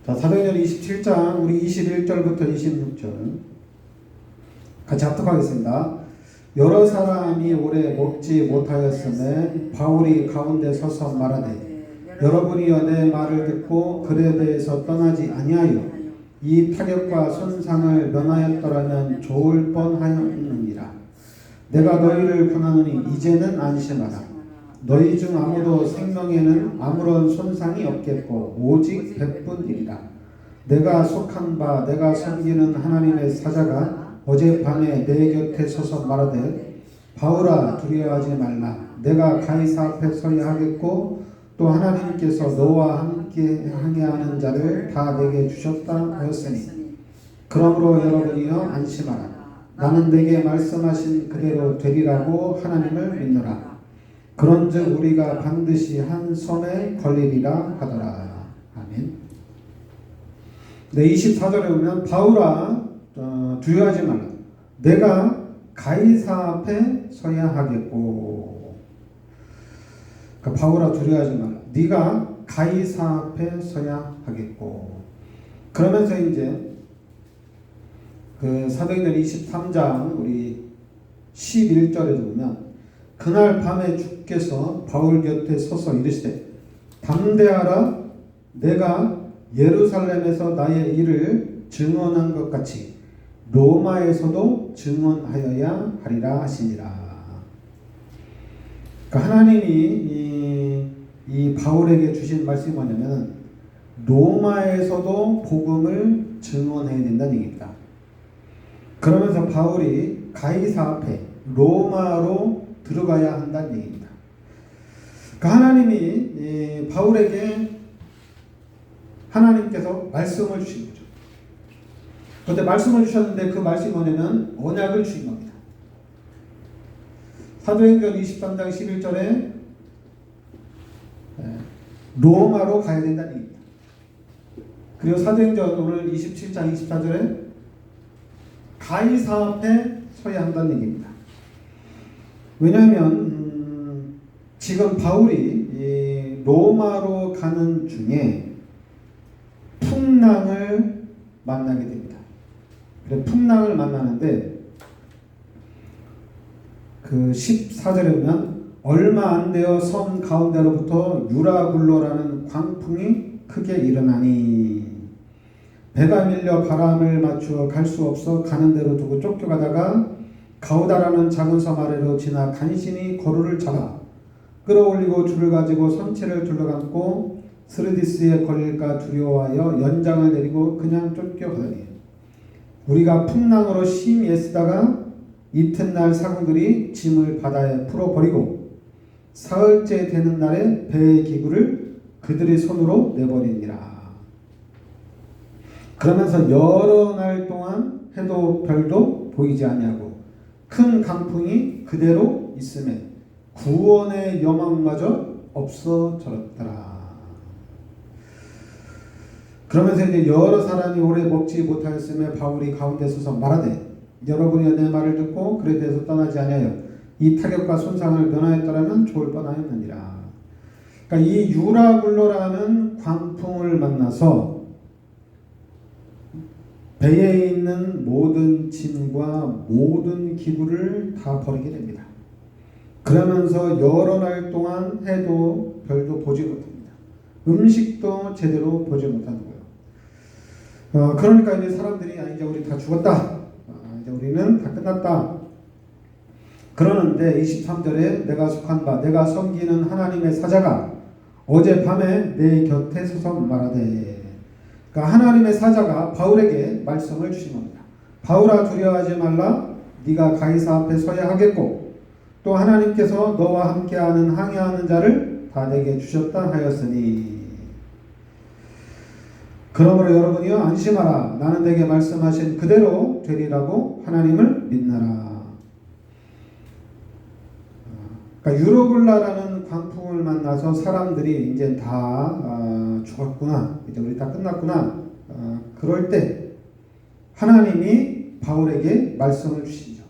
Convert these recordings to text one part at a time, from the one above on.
자, 사도행전 27장 우리 21절부터 26절 같이 합독하겠습니다. 여러 사람이 오래 먹지 못하였음에 바울이 가운데 서서 말하되 여러분이여 내 말을 듣고 글에 대해서 떠나지 아니하여 이 타격과 손상을 면하였더라면 좋을 뻔하였느니라. 내가 너희를 권하노니 이제는 안심하라. 너희 중 아무도 생명에는 아무런 손상이 없겠고 오직 백분이리라. 내가 속한 바 내가 섬기는 하나님의 사자가 어젯밤에 내 곁에 서서 말하되 바울아 두려워하지 말라. 내가 가이사 앞에 서야 하겠고 또 하나님께서 너와 함께 항해하는 자를 다 내게 주셨다 하였으니 그러므로 여러분이여 안심하라. 나는 내게 말씀하신 그대로 되리라고 하나님을 믿노라. 그런즉 우리가 반드시 한 섬에 걸리리라 하더라. 아멘. 네, 24절에 보면 바울아 두려워하지 말라. 내가 가이사 앞에 서야 하겠고. 그러니까 바울아 두려워하지 말라. 네가 가이사 앞에 서야 하겠고. 그러면서 이제 그 사도행전 23장 우리 11절에 보면 그날 밤에 주께서 바울 곁에 서서 이르시되 담대하라. 내가 예루살렘에서 나의 일을 증언한 것 같이 로마에서도 증언하여야 하리라 하시니라. 그러니까 하나님이 이 바울에게 주신 말씀이 뭐냐면 로마에서도 복음을 증언해야 된다는 얘기입니다. 그러면서 바울이 가이사 앞에 로마로 들어가야 한다는 얘기입니다. 그러니까 하나님이 바울에게 하나님께서 말씀을 주신 거죠. 그런데 말씀을 주셨는데 그 말씀이 뭐냐면 언약을 주신 겁니다. 사도행전 23장 11절에 로마로 가야 된다는 얘기입니다. 그리고 사도행전 오늘 27장 24절에 가이사 앞에 서야 한다는 얘기입니다. 왜냐하면 지금 바울이 로마로 가는 중에 풍랑을 만나게 됩니다. 그래 풍랑을 만나는데 그 14절에 보면 얼마 안 되어 섬 가운데로부터 유라굴로라는 광풍이 크게 일어나니 배가 밀려 바람을 맞추어 갈 수 없어 가는 대로 두고 쫓겨가다가 가우다라는 작은 섬 아래로 지나 간신히 거루를 잡아 끌어올리고 줄을 가지고 선체를 둘러감고 스르디스에 걸릴까 두려워하여 연장을 내리고 그냥 쫓겨가더니 우리가 풍랑으로 심히 애쓰다가 이튿날 사공들이 짐을 바다에 풀어버리고 사흘째 되는 날에 배의 기구를 그들의 손으로 내버리니라. 그러면서 여러 날 동안 해도 별도 보이지 아니하고 큰 강풍이 그대로 있음에 구원의 여망마저 없어졌더라. 그러면서 이제 여러 사람이 오래 먹지 못하였음에 바울이 가운데 서서 말하되 여러분이 내 말을 듣고 그에 대해서 떠나지 아니하여 이 타격과 손상을 면하였더라면 좋을 뻔하였느니라. 그러니까 이 유라굴로라는 광풍을 만나서 배에 있는 모든 짐과 모든 기구를 다 버리게 됩니다. 그러면서 여러 날 동안 해도 별도 보지 못합니다. 음식도 제대로 보지 못하는 거예요. 그러니까 이제 사람들이 이제 우리 다 죽었다. 이제 우리는 다 끝났다. 그러는데 23절에 내가 속한 바 내가 섬기는 하나님의 사자가 어젯밤에 내 곁에 서서 말하되 그러니까 하나님의 사자가 바울에게 말씀을 주신 겁니다. 바울아 두려워하지 말라. 네가 가이사 앞에 서야 하겠고 또 하나님께서 너와 함께하는 항해하는 자를 다 내게 주셨다 하였으니 그러므로 여러분이여 안심하라. 나는 내게 말씀하신 그대로 되리라고 하나님을 믿나라. 그러니까 유로굴라라는 광풍을 만나서 사람들이 이제 다 죽었구나. 이제 우리 다 끝났구나. 그럴 때 하나님이 바울에게 말씀을 주시죠.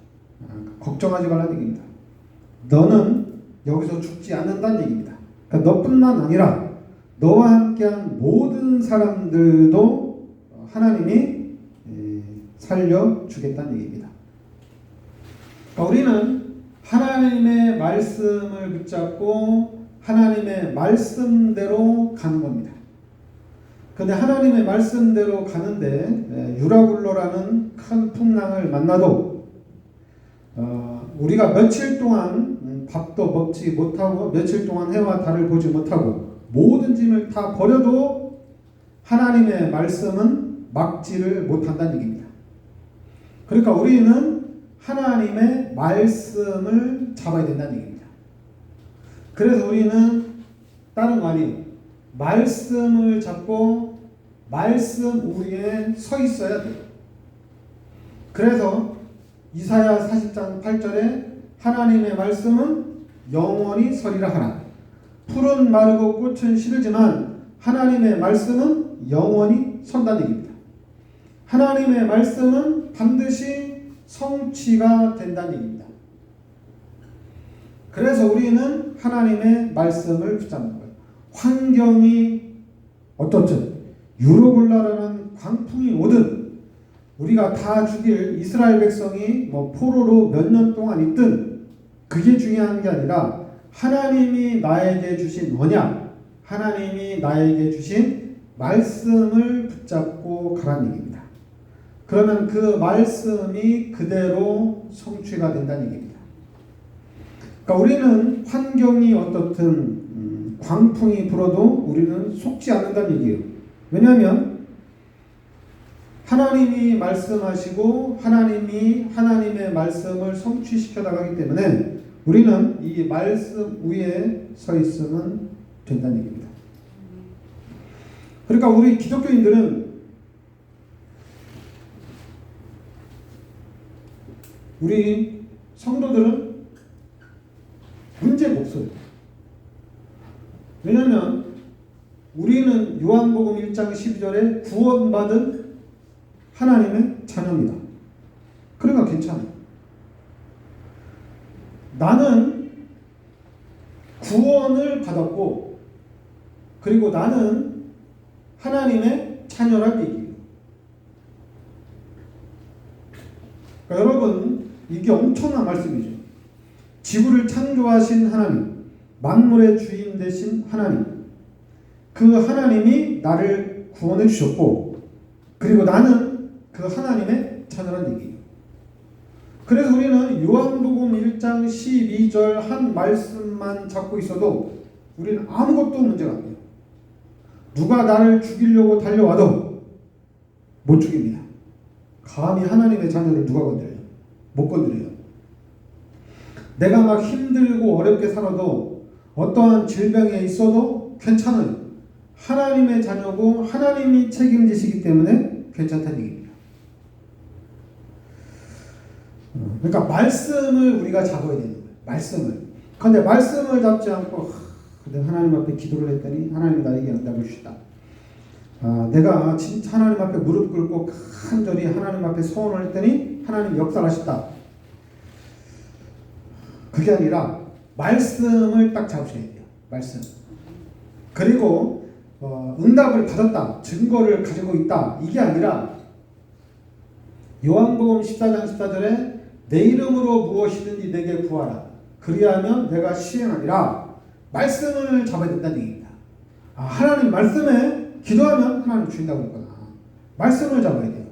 걱정하지 말라는 얘기입니다. 너는 여기서 죽지 않는다는 얘기입니다. 그러니까 너뿐만 아니라 너와 함께한 모든 사람들도 하나님이 살려주겠다는 얘기입니다. 그러니까 우리는 하나님의 말씀을 붙잡고 하나님의 말씀대로 가는 겁니다. 그런데 하나님의 말씀대로 가는데 유라굴로라는 큰 풍랑을 만나도 우리가 며칠 동안 밥도 먹지 못하고 며칠 동안 해와 달을 보지 못하고 모든 짐을 다 버려도 하나님의 말씀은 막지를 못한다는 얘기입니다. 그러니까 우리는 하나님의 말씀을 잡아야 된다는 얘기입니다. 그래서 우리는 다른 거 아니에요. 말씀을 잡고 말씀 위에 서 있어야 돼요. 그래서 이사야 40장 8절에 하나님의 말씀은 영원히 서리라 하라. 풀은 마르고 꽃은 시들지만 하나님의 말씀은 영원히 선다는 얘기입니다. 하나님의 말씀은 반드시 성취가 된다는 얘기입니다. 그래서 우리는 하나님의 말씀을 붙잡는 거예요. 환경이 어떻든 유로굴라라는 광풍이 오든 우리가 다 죽일 이스라엘 백성이 포로로 몇 년 동안 있든 그게 중요한 게 아니라 하나님이 나에게 주신 언약, 하나님이 나에게 주신 말씀을 붙잡고 가라는 얘기입니다. 그러면 그 말씀이 그대로 성취가 된다는 얘기입니다. 그러니까 우리는 환경이 어떻든 광풍이 불어도 우리는 속지 않는다는 얘기예요. 왜냐하면 하나님이 말씀하시고 하나님이 하나님의 말씀을 성취시켜 나가기 때문에 우리는 이 말씀 위에 서 있으면 된다는 얘기입니다. 그러니까 우리 기독교인들은 우리 성도들은 문제가 없어요. 왜냐하면 우리는 요한복음 1장 12절에 구원받은 하나님의 자녀입니다. 그러니까 괜찮아요. 나는 구원을 받았고 그리고 나는 하나님의 자녀란 얘기예요. 그러니까 여러분 이게 엄청난 말씀이죠. 지구를 창조하신 하나님, 만물의 주인 되신 하나님, 그 하나님이 나를 구원해 주셨고 그리고 나는 그 하나님의 자녀란 얘기예요. 그래서 우리는 요한복음 1장 12절 한 말씀만 잡고 있어도 우리는 아무것도 문제가 안 돼요. 누가 나를 죽이려고 달려와도 못 죽입니다. 감히 하나님의 자녀를 누가 건드려요? 못 건드려요. 내가 막 힘들고 어렵게 살아도 어떠한 질병에 있어도 괜찮아요. 하나님의 자녀고 하나님이 책임지시기 때문에 괜찮다는 얘기입니다. 그러니까 말씀을 우리가 잡아야 되는 거예요. 말씀을. 그런데 말씀을 잡지 않고 내가 하나님 앞에 기도를 했더니 하나님이 나에게 응답을 주시다. 내가 진짜 하나님 앞에 무릎 꿇고 간절히 하나님 앞에 소원을 했더니 하나님 역사하셨다. 그게 아니라 말씀을 딱 잡으셔야 돼요. 말씀. 그리고 응답을 받았다. 증거를 가지고 있다. 이게 아니라 요한복음 14장 14절에 내 이름으로 무엇이든지 내게 구하라. 그리하면 내가 시행하리라. 말씀을 잡아야 된다는 얘기입니다. 하나님 말씀에 기도하면 하나님 주신다고 했구나. 말씀을 잡아야 돼요.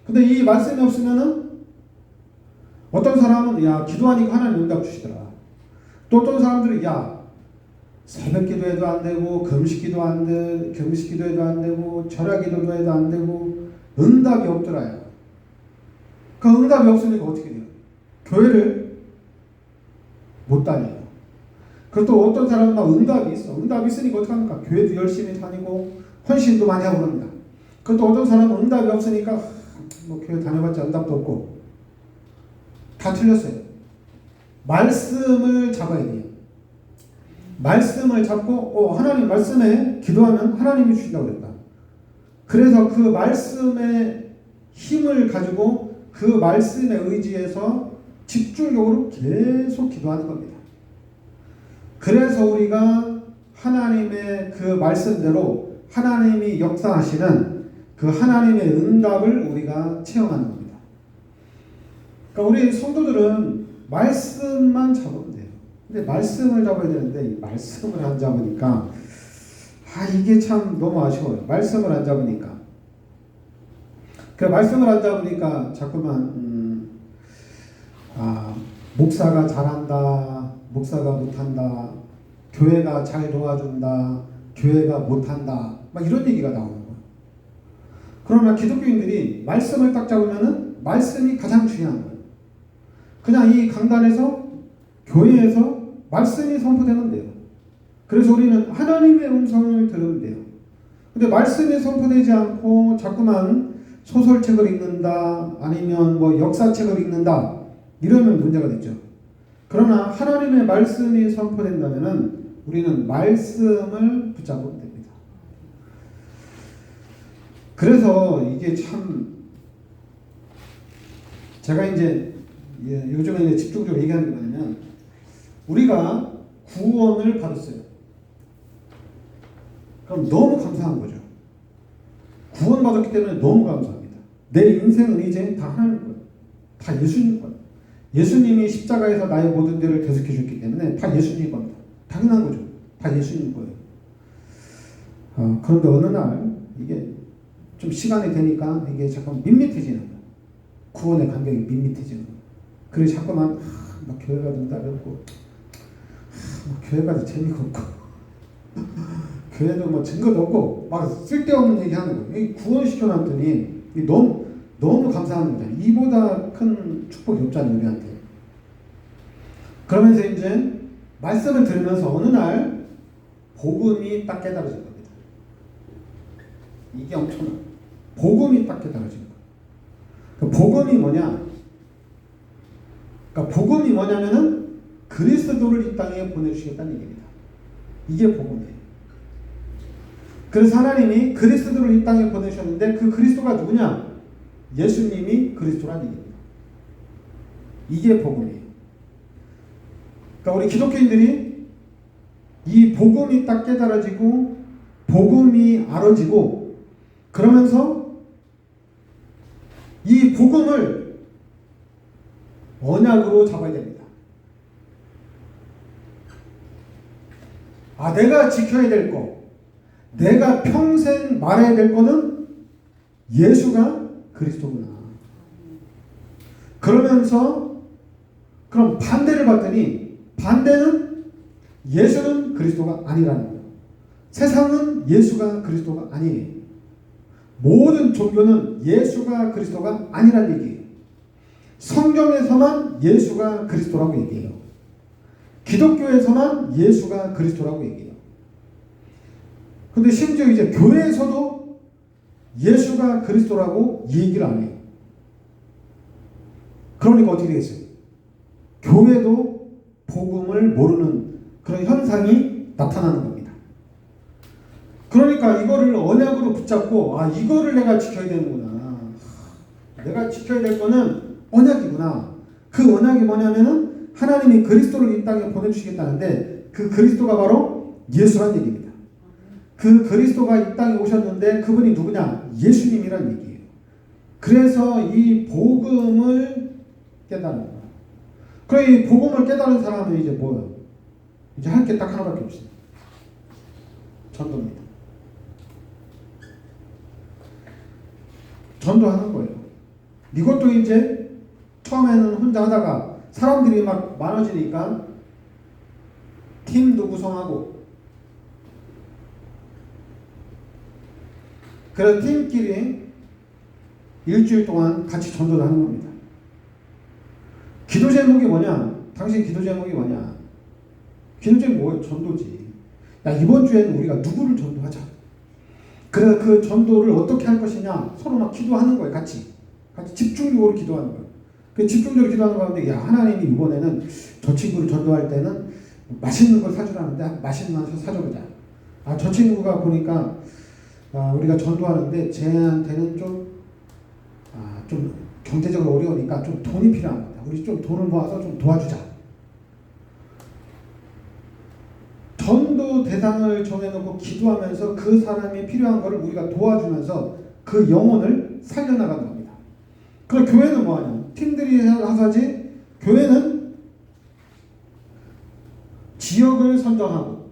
근데 이 말씀이 없으면은 어떤 사람은 야 기도하니까 하나님 응답 주시더라. 또 어떤 사람들은 야 새벽 기도해도 안 되고 금식 기도해도 안 되고 절약 기도도 해도 안 되고 응답이 없더라요. 그 응답이 없으니까 어떻게 돼요? 교회를 못 다녀요. 그리고 또 어떤 사람은 막 응답이 있어. 응답이 있으니까 어떻게 합니까? 교회도 열심히 다니고 헌신도 많이 하고 그럽니다. 그리고 또 어떤 사람은 응답이 없으니까 교회 다녀봤자 응답도 없고 다 틀렸어요. 말씀을 잡아야 돼요. 말씀을 잡고 하나님 말씀에 기도하면 하나님이 주신다고 그랬다. 그래서 그 말씀의 힘을 가지고 그 말씀에 의지해서 집중적으로 계속 기도하는 겁니다. 그래서 우리가 하나님의 그 말씀대로 하나님이 역사하시는 그 하나님의 응답을 우리가 체험하는 겁니다. 그러니까 우리 성도들은 말씀만 잡으면 돼요. 근데 말씀을 잡아야 되는데 이 말씀을 안 잡으니까 이게 참 너무 아쉬워요. 말씀을 안 잡으니까. 그 말씀을 안 잡으니까 자꾸만 목사가 잘한다, 목사가 못한다, 교회가 잘 도와준다, 교회가 못한다, 막 이런 얘기가 나오는 거예요. 그러나 기독교인들이 말씀을 딱 잡으면은 말씀이 가장 중요한 거예요. 그냥 이 강단에서 교회에서 말씀이 선포되면 돼요. 그래서 우리는 하나님의 음성을 들으면 돼요. 근데 말씀이 선포되지 않고 자꾸만 소설책을 읽는다, 아니면 뭐 역사책을 읽는다, 이러면 문제가 되죠. 그러나 하나님의 말씀이 선포된다면은 우리는 말씀을 붙잡으면 됩니다. 그래서 이게 참 제가 이제 요즘에 집중적으로 얘기하는 게 뭐냐면 우리가 구원을 받았어요. 그럼 너무 감사한 거죠. 구원받았기 때문에 너무 감사합니다. 내 인생은 이제 다 하나님 거예요. 다 예수님 거예요. 예수님이 십자가에서 나의 모든 죄를 대속해 줬기 때문에 다 예수님 겁니다. 당연한 거죠. 다 예수님 거예요. 그런데 어느 날 이게 좀 시간이 되니까 이게 잠깐 밋밋해지는 거예요. 구원의 감격이 밋밋해지는 거예요. 그래서 자꾸만 막 교회 가도 따르고 교회 가도 재미가 없고 교회도 뭐 증거도 없고 막 쓸데없는 얘기 하는 거예요. 이 구원시켜 놨더니 너무 감사한 거잖아요. 이보다 큰 축복이 없잖아요, 우리한테. 그러면서 이제 말씀을 들으면서 어느 날 복음이 딱 깨달아진 겁니다. 이게 엄청나. 복음이 딱 깨달아진 거예요. 그러니까 복음이 뭐냐? 그러니까 복음이 뭐냐면은 그리스도를 이 땅에 보내주시겠다는 얘기입니다. 이게 복음이에요. 그래서 하나님이 그리스도를 이 땅에 보내셨는데 그 그리스도가 누구냐? 예수님이 그리스도라는 얘기입니다. 이게 복음이에요. 그러니까 우리 기독교인들이 이 복음이 딱 깨달아지고 복음이 알아지고 그러면서 이 복음을 언약으로 잡아야 됩니다. 내가 지켜야 될 거, 내가 평생 말해야 될 거는 예수가 그리스도구나. 그러면서 그럼 반대를 봤더니 반대는 예수는 그리스도가 아니라는 거예요. 세상은 예수가 그리스도가 아니에요. 모든 종교는 예수가 그리스도가 아니라는 얘기예요. 성경에서만 예수가 그리스도라고 얘기해요. 기독교에서만 예수가 그리스도라고 얘기해요. 근데 심지어 이제 교회에서도 예수가 그리스도라고 얘기를 안 해요. 그러니까 어떻게 되겠어요? 교회도 복음을 모르는 그런 현상이 나타나는 겁니다. 그러니까 이거를 언약으로 붙잡고 이거를 내가 지켜야 되는구나. 내가 지켜야 될 거는 언약이구나. 그 언약이 뭐냐면은 하나님이 그리스도를 이 땅에 보내주시겠다는데 그 그리스도가 바로 예수란 얘기입니다. 그 그리스도가 이 땅에 오셨는데 그분이 누구냐? 예수님이란 얘기예요. 그래서 이 복음을 깨달은 거예요. 그래 이 복음을 깨달은 사람은 이제 뭐예요? 이제 할 게 딱 하나밖에 없어요. 전도입니다. 전도하는 거예요. 이것도 이제 처음에는 혼자 하다가 사람들이 막 많아지니까 팀도 구성하고 그래서 팀끼리 일주일 동안 같이 전도를 하는 겁니다. 기도 제목이 뭐냐? 당신 기도 제목이 뭐냐? 기도 제목이 뭐예요? 전도지. 이번 주에는 우리가 누구를 전도하자. 그래서 그 전도를 어떻게 할 것이냐? 서로 막 기도하는 거예요. 같이 집중적으로 기도하는 거예요. 그 집중적으로 기도하는 가운데 하나님이 이번에는 저 친구를 전도할 때는 맛있는 걸 사주라는데 맛있는 걸 사줘보자. 저 친구가 보니까 우리가 전도하는데 쟤한테는 좀 경제적으로 어려우니까 좀 돈이 필요합니다. 우리 좀 돈을 모아서 좀 도와주자. 전도 대상을 정해놓고 기도하면서 그 사람이 필요한 것을 우리가 도와주면서 그 영혼을 살려나가는 겁니다. 그럼 교회는 뭐하냐? 팀들이 하사지, 교회는 지역을 선정하고,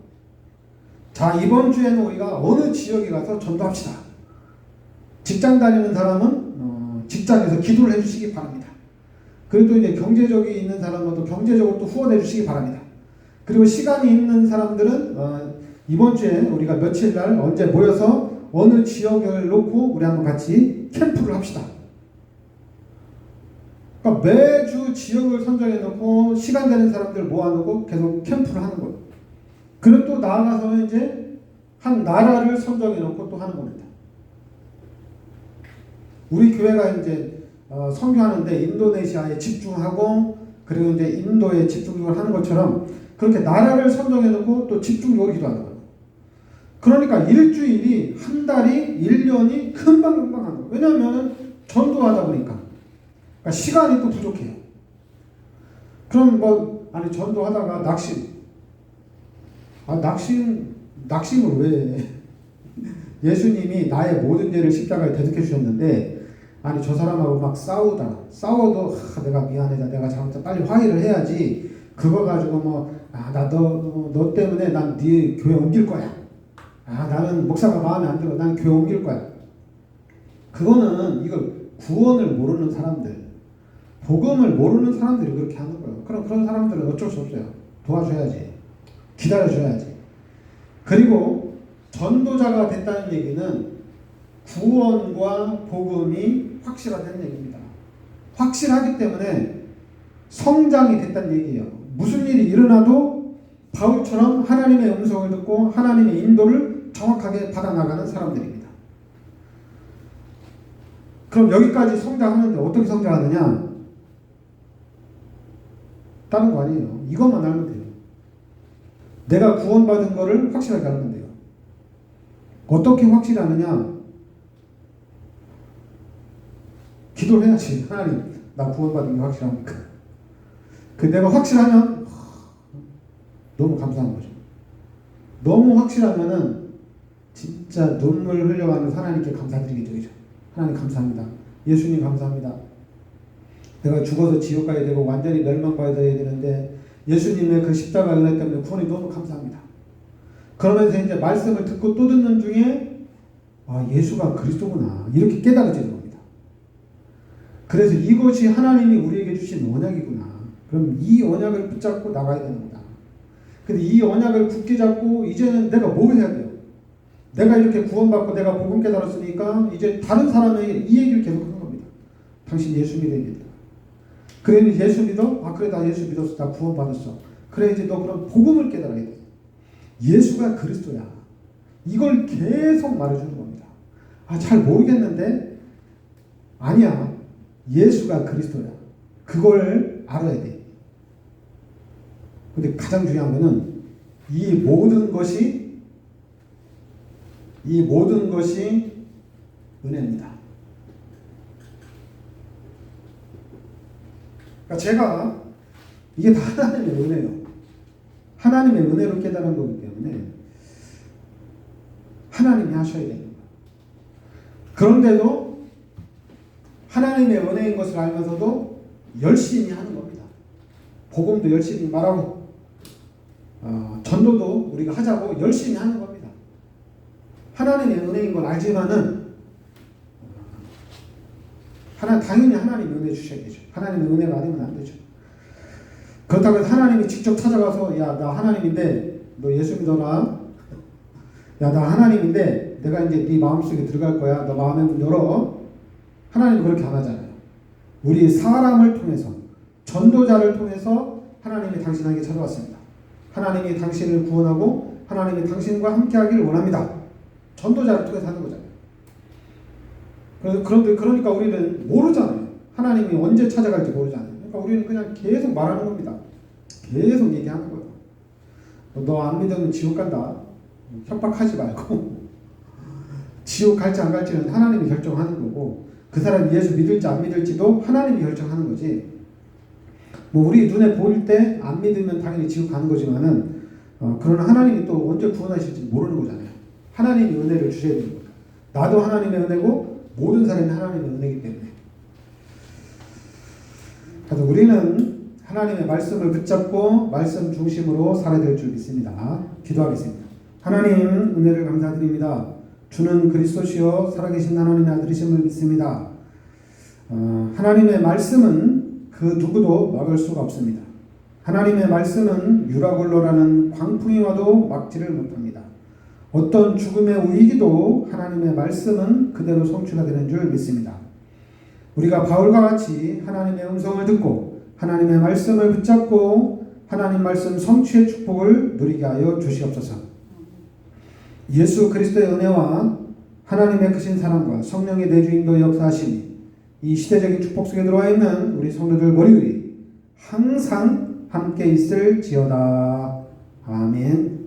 자, 이번 주에는 우리가 어느 지역에 가서 전도합시다. 직장 다니는 사람은 직장에서 기도를 해주시기 바랍니다. 그리고 또 이제 경제적이 있는 사람은 경제적으로 또 후원해 주시기 바랍니다. 그리고 시간이 있는 사람들은 이번 주에 우리가 며칠 날 언제 모여서 어느 지역을 놓고 우리 한번 같이 캠프를 합시다. 그러니까 매주 지역을 선정해 놓고 시간 되는 사람들 모아놓고 계속 캠프를 하는 거예요. 그리고 또 나아가서는 이제 한 나라를 선정해 놓고 또 하는 겁니다. 우리 교회가 이제 선교하는데 인도네시아에 집중하고 그리고 이제 인도에 집중적으로 하는 것처럼 그렇게 나라를 선정해 놓고 또 집중적으로 기도하는 거예요. 그러니까 일주일이 한 달이 1년이 금방금방 하는 거예요. 왜냐하면 전도하다 보니까. 그러니까 시간이 또 부족해요. 그럼 전도하다가 낙심을 왜 해? 예수님이 나의 모든 죄를 십자가에 대속해 주셨는데 저 사람하고 막 싸워도 내가 미안하다, 내가 잘못했다, 빨리 화해를 해야지. 그거 가지고 너 때문에 난 네 교회 옮길 거야. 나는 목사가 마음에 안 들어, 난 교회 옮길 거야. 그거는 이걸 구원을 모르는 사람들, 복음을 모르는 사람들이 그렇게 하는 거예요. 그럼 그런 사람들은 어쩔 수 없어요. 도와줘야지, 기다려줘야지. 그리고 전도자가 됐다는 얘기는 구원과 복음이 확실하다는 얘기입니다. 확실하기 때문에 성장이 됐다는 얘기예요. 무슨 일이 일어나도 바울처럼 하나님의 음성을 듣고 하나님의 인도를 정확하게 받아나가는 사람들입니다. 그럼 여기까지 성장하는데 어떻게 성장하느냐? 다른 거 아니에요. 이것만 알면 돼요. 내가 구원받은 거를 확실하게 알면 돼요. 어떻게 확실하느냐? 기도를 해야지. 하나님, 나 구원받은 게 확실합니까? 내가 확실하면 너무 감사한 거죠. 너무 확실하면은 진짜 눈물 흘려가는 하나님께 감사드리게 되죠. 하나님 감사합니다. 예수님 감사합니다. 내가 죽어서 지옥 가야 되고 완전히 멸망받아야 되는데 예수님의 그 십자가 은혜 때문에 구원이 너무 감사합니다. 그러면서 이제 말씀을 듣고 또 듣는 중에 예수가 그리스도구나 이렇게 깨달아지는 겁니다. 그래서 이것이 하나님이 우리에게 주신 언약이구나. 그럼 이 언약을 붙잡고 나가야 되는 거다. 근데 이 언약을 굳게 잡고 이제는 내가 뭘 해야 돼요? 내가 이렇게 구원받고 내가 복음 깨달았으니까 이제 다른 사람에게 이 얘기를 계속 하는 겁니다. 당신 예수 믿어야 된다. 그래 예수 믿어? 그래 나 예수 믿었어. 나 구원받았어. 그래 이제 너 그럼 복음을 깨달아야 돼. 예수가 그리스도야. 이걸 계속 말해주는 겁니다. 잘 모르겠는데 아니야. 예수가 그리스도야. 그걸 알아야 돼. 근데 가장 중요한 거는 이 모든 것이 은혜입니다. 그러니까 제가 이게 다 하나님의 은혜예요. 하나님의 은혜로 깨달은 거기 때문에 하나님이 하셔야 되는 거예요. 그런데도 하나님의 은혜인 것을 알면서도 열심히 하는 겁니다. 복음도 열심히 말하고 전도도 우리가 하자고 열심히 하는 겁니다. 하나님의 은혜인 걸 알지만은 당연히 하나님이 은혜 주셔야 되죠. 하나님의 은혜가 아니면 안 되죠. 그렇다고 해서 하나님이 직접 찾아가서 야 나 하나님인데 너 예수 믿어라. 야 나 하나님인데 내가 이제 네 마음속에 들어갈 거야. 너 마음의 문 열어. 하나님은 그렇게 안 하잖아요. 우리 사람을 통해서 전도자를 통해서 하나님이 당신에게 찾아왔습니다. 하나님이 당신을 구원하고 하나님이 당신과 함께하기를 원합니다. 전도자를 통해서 하는 거잖아요. 그러니까 우리는 모르잖아요. 하나님이 언제 찾아갈지 모르잖아요. 그러니까 우리는 그냥 계속 말하는 겁니다. 계속 얘기하는 거예요. 너 안 믿으면 지옥 간다. 협박하지 말고 지옥 갈지 안 갈지는 하나님이 결정하는 거고 그 사람이 예수 믿을지 안 믿을지도 하나님이 결정하는 거지. 우리 눈에 보일 때 안 믿으면 당연히 지옥 가는 거지만은 그러나 하나님이 또 언제 구원하실지 모르는 거잖아요. 하나님이 은혜를 주셔야 되는 거예요. 나도 하나님의 은혜고 모든 사람이 하나님의 은혜이기 때문에. 그래서 우리는 하나님의 말씀을 붙잡고 말씀 중심으로 살아야 될 줄 믿습니다. 기도하겠습니다. 하나님 은혜를 감사드립니다. 주는 그리스도시요 살아계신 하나님의 아들이심을 믿습니다. 하나님의 말씀은 그 누구도 막을 수가 없습니다. 하나님의 말씀은 유라굴로라는 광풍이 와도 막지를 못합니다. 어떤 죽음의 위기도 하나님의 말씀은 그대로 성취가 되는 줄 믿습니다. 우리가 바울과 같이 하나님의 음성을 듣고 하나님의 말씀을 붙잡고 하나님 말씀 성취의 축복을 누리게 하여 주시옵소서. 예수 그리스도의 은혜와 하나님의 크신 사랑과 성령의 내주인도 역사하심이 이 시대적인 축복 속에 들어와 있는 우리 성도들 머리 위에 항상 함께 있을지어다. 아멘.